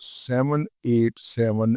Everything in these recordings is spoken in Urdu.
787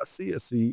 80-80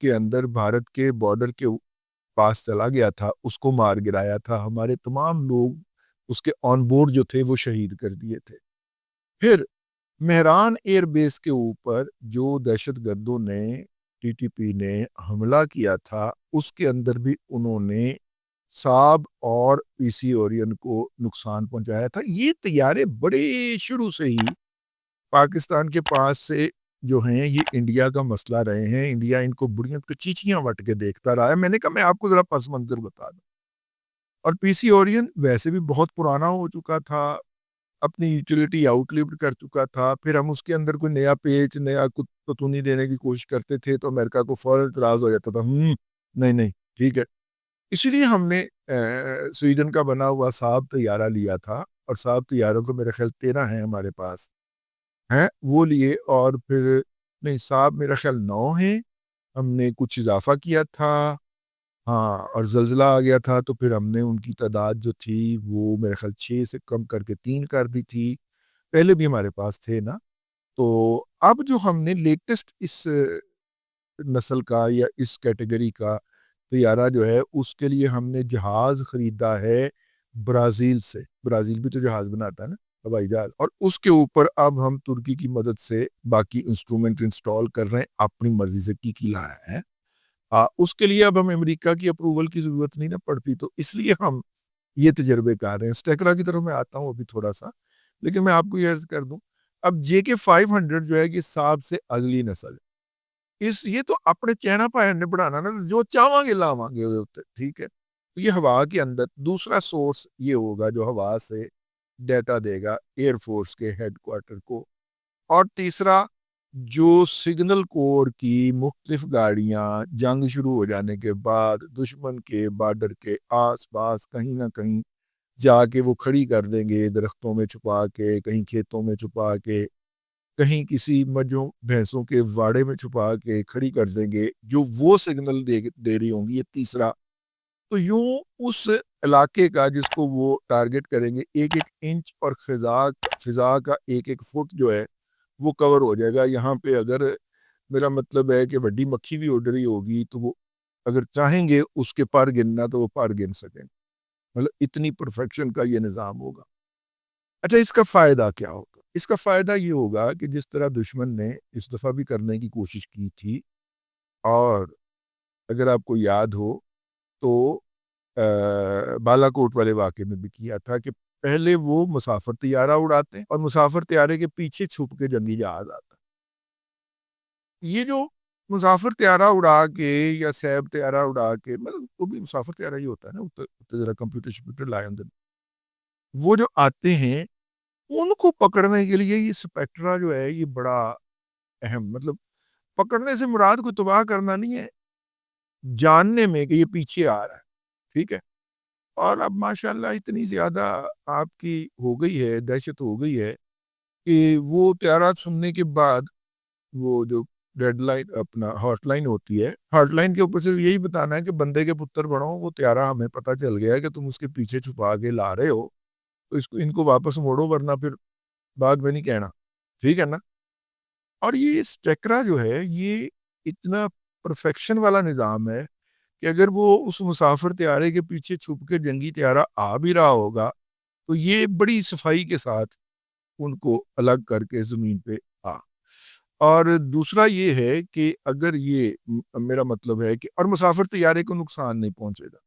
کے اندر بھارت کے بارڈر کے پاس چلا گیا تھا، اس کو مار گرایا تھا، ہمارے تمام لوگ اس کے آن بورڈ جو تھے وہ شہید کر دیے تھے۔ پھر مہران ایئر بیس کے اوپر جو دہشت گردوں نے ٹی ٹی پی نے حملہ کیا تھا، اس کے اندر بھی انہوں نے صاب اور پی سی اورین کو نقصان پہنچایا تھا۔ یہ طیارے بڑے شروع سے ہی پاکستان کے پاس سے جو ہیں یہ انڈیا کا مسئلہ رہے ہیں، انڈیا ان کو بڑیاں چیچیاں وٹ کے دیکھتا رہا ہے۔ میں نے کہا میں آپ کو ذرا پس منظر بتا دوں، اور پی سی اورین ویسے بھی بہت پرانا ہو چکا تھا، اپنی یوٹیلیٹی آؤٹ لیو کر چکا تھا، پھر ہم اس کے اندر کوئی نیا پیچ نیا پتونی دینے کی کوشش کرتے تھے تو امریکہ کو فوراً اعتراض ہو جاتا تھا، نہیں ٹھیک ہے۔ اسی لیے ہم نے سویڈن کا بنا ہوا صاب طیارہ لیا تھا، اور صاب طیاروں کو میرے خیال 13 ہیں ہمارے پاس ہیں، وہ لیے، اور پھر نہیں صاب میرا خیال 9 ہیں، ہم نے کچھ اضافہ کیا تھا، ہاں، اور زلزلہ آ گیا تھا تو پھر ہم نے ان کی تعداد جو تھی وہ میرے خیال 6 سے کم کر کے 3 کر دی تھی، پہلے بھی ہمارے پاس تھے نا۔ تو اب جو ہم نے لیٹسٹ اس نسل کا یا اس کیٹیگری کا طیارہ جو ہے اس کے لیے ہم نے جہاز خریدا ہے برازیل سے، برازیل بھی تو جہاز بناتا ہے نا، ہوائی جہاز، اور اس کے اوپر اب ہم ترکی کی مدد سے باقی انسٹرومنٹ انسٹال کر رہے ہیں، اپنی مرضی سے کی لا رہے ہیں۔ اس کے لیے اب ہم امریکہ کی اپروول کی ضرورت نہیں نہ پڑتی، تو اس لیے ہم یہ تجربے کر رہے ہیں۔ اسٹیکرا کی طرف میں آتا ہوں ابھی تھوڑا سا، لیکن میں آپ کو یہ عرض کر دوں، اب جے کے 500 جو ہے یہ صاب سے اگلی نسل ہے، یہ تو اپنے چینا پائے نے بڑھانا نا، جو چاہواں گے لاواں گے، ٹھیک ہے۔ تو یہ ہوا کے اندر دوسرا سورس یہ ہوگا جو ہوا سے ڈیٹا دے گا ایئر فورس کے ہیڈ کوارٹر کو، اور تیسرا جو سگنل کوڈ کی مختلف گاڑیاں جنگ شروع ہو جانے کے بعد دشمن کے بارڈر کے آس پاس کہیں نہ کہیں جا کے وہ کھڑی کر دیں گے، درختوں میں چھپا کے، کہیں کھیتوں میں چھپا کے، کہیں کسی مجھوں بھینسوں کے واڑے میں چھپا کے کھڑی کر دیں گے، جو وہ سگنل دے رہی ہوں گی۔ یہ تیسرا، تو یوں اس علاقے کا جس کو وہ ٹارگٹ کریں گے، ایک ایک انچ اور فضا کا ایک ایک فٹ جو ہے وہ کور ہو جائے گا۔ یہاں پہ اگر میرا مطلب ہے کہ بڑی مکھی بھی اڑ رہی ہوگی تو وہ اگر چاہیں گے اس کے پر گننا تو وہ پر گن سکیں، مطلب اتنی پرفیکشن کا یہ نظام ہوگا۔ اچھا، اس کا فائدہ کیا ہوگا؟ اس کا فائدہ یہ ہوگا کہ جس طرح دشمن نے اس دفعہ بھی کرنے کی کوشش کی تھی، اور اگر آپ کو یاد ہو تو بالا کوٹ والے واقعے میں بھی کیا تھا کہ پہلے وہ مسافر طیارہ اڑاتے ہیں اور مسافر طیارے کے پیچھے چھپ کے جنگی جہاز آتا ہے۔ یہ جو مسافر طیارہ اڑا کے یا سیب طیارہ اڑا کے، مطلب وہ بھی مسافر طیارہ ہی ہوتا ہے نا، ذرا کمپیوٹر لائے اندر، وہ جو آتے ہیں ان کو پکڑنے کے لیے یہ سپیکٹرا جو ہے یہ بڑا اہم، مطلب پکڑنے سے مراد کو تباہ کرنا نہیں ہے، جاننے میں کہ یہ پیچھے آ رہا ہے، ٹھیک ہے۔ اور اب ماشاءاللہ اتنی زیادہ آپ کی ہو گئی ہے، دہشت ہو گئی ہے کہ وہ طیارات سننے کے بعد وہ جو ریڈ لائن اپنا ہاٹ لائن ہوتی ہے، ہاٹ لائن کے اوپر سے یہی بتانا ہے کہ بندے کے پتر بڑھو، وہ طیارہ ہمیں پتہ چل گیا ہے کہ تم اس کے پیچھے چھپا کے لا رہے ہو، تو ان کو واپس موڑو ورنہ پھر بعد میں نہیں کہنا، ٹھیک ہے نا۔ اور یہ اسٹیکرا جو ہے یہ اتنا پرفیکشن والا نظام ہے کہ اگر وہ اس مسافر طیارے کے پیچھے چھپ کے جنگی طیارہ آ بھی رہا ہوگا تو یہ بڑی صفائی کے ساتھ ان کو الگ کر کے زمین پہ آ۔ اور دوسرا یہ ہے کہ اگر یہ میرا مطلب ہے کہ اور مسافر طیارے کو نقصان نہیں پہنچے گا،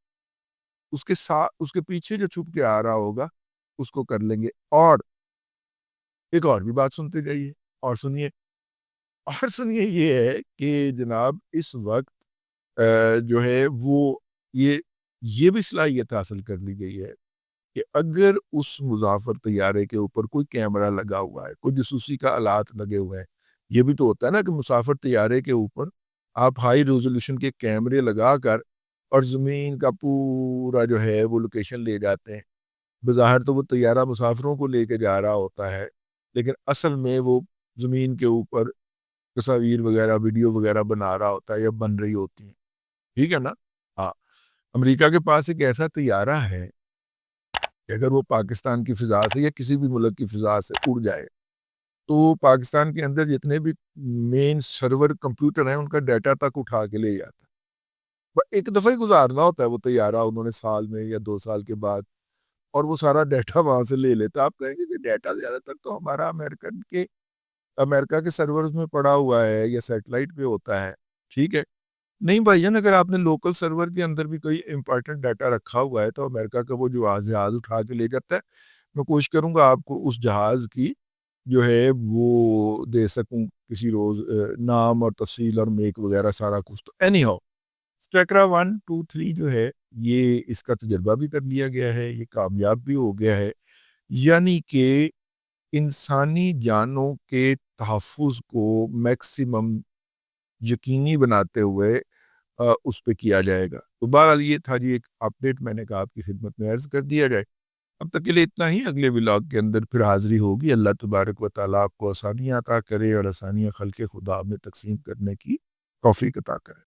اس کے ساتھ اس کے پیچھے جو چھپ کے آ رہا ہوگا اس کو کر لیں گے۔ اور ایک اور بھی بات سنتے جائیے اور سنیے یہ ہے کہ جناب اس وقت جو ہے وہ یہ بھی صلاحیت حاصل کر لی گئی ہے کہ اگر اس مسافر طیارے کے اوپر کوئی کیمرہ لگا ہوا ہے، کوئی جاسوسی کا آلات لگے ہوئے ہیں، یہ بھی تو ہوتا ہے نا کہ مسافر طیارے کے اوپر آپ ہائی ریزولوشن کے کیمرے لگا کر اور زمین کا پورا جو ہے وہ لوکیشن لے جاتے ہیں۔ بظاہر تو وہ طیارہ مسافروں کو لے کے جا رہا ہوتا ہے، لیکن اصل میں وہ زمین کے اوپر تصاویر وغیرہ ویڈیو وغیرہ بنا رہا ہوتا ہے یا بن رہی ہوتی ہیں، ٹھیک ہے نا۔ ہاں، امریکہ کے پاس ایک ایسا طیارہ ہے کہ اگر وہ پاکستان کی فضا سے یا کسی بھی ملک کی فضا سے اڑ جائے تو پاکستان کے اندر جتنے بھی مین سرور کمپیوٹر ہیں ان کا ڈیٹا تک اٹھا کے لے جاتا ہے، ایک دفعہ ہی گزارنا ہوتا ہے وہ طیارہ انہوں نے سال میں یا 2 سال کے بعد، اور وہ سارا ڈیٹا وہاں سے لے لیتا. آپ کہیں گے کہ ڈیٹا زیادہ تر تو ہمارا امریکہ کے سرورز میں پڑا ہوا ہے یا سیٹلائٹ پہ ہوتا ہے. ٹھیک ہے، نہیں بھائی جان، اگر آپ نے لوکل سرور کے اندر بھی کوئی امپورٹنٹ ڈیٹا رکھا ہوا ہے تو امریکہ کا وہ جو جہاز اٹھا کے لے جاتا ہے. میں کوشش کروں گا آپ کو اس جہاز کی جو ہے وہ دے سکوں کسی روز، نام اور تفصیل اور میک وغیرہ سارا کچھ. تو اینی ہاؤ اسٹیکرا 1 2 3 جو ہے یہ اس کا تجربہ بھی کر لیا گیا ہے، یہ کامیاب بھی ہو گیا ہے. یعنی کہ انسانی جانوں کے تحفظ کو میکسیمم یقینی بناتے ہوئے اس پہ کیا جائے گا. تو بہرحال یہ تھا جی ایک اپڈیٹ، میں نے کہا آپ کی خدمت میں عرض کر دیا جائے. اب تک کے لیے اتنا ہی، اگلے ولاگ کے اندر پھر حاضری ہوگی. اللہ تبارک و تعالیٰ آپ کو آسانیاں عطا کرے اور آسانیاں خلق خدا میں تقسیم کرنے کی توفیق عطا کرے.